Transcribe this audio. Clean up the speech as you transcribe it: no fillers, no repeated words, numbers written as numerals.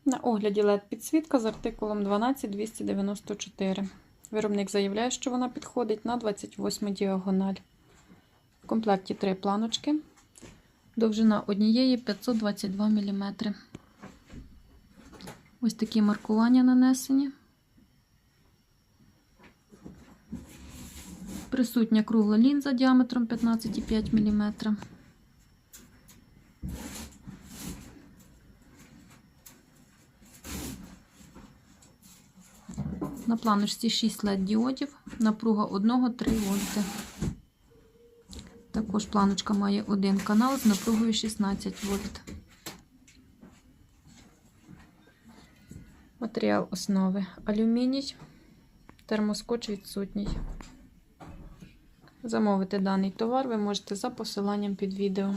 На огляді LED-підсвітка з артикулом 12294. Виробник заявляє, що вона підходить на 28 діагональ. В комплекті 3 планочки. Довжина однієї 522 мм. Ось такі маркування нанесені. Присутня кругла лінза діаметром 15,5 мм. На планочці 6 LED-діодів, напруга 1-3 вольти. Також планочка має один канал з напругою 16 вольт. Матеріал основи алюміній, термоскотч відсутній. Замовити даний товар ви можете за посиланням під відео.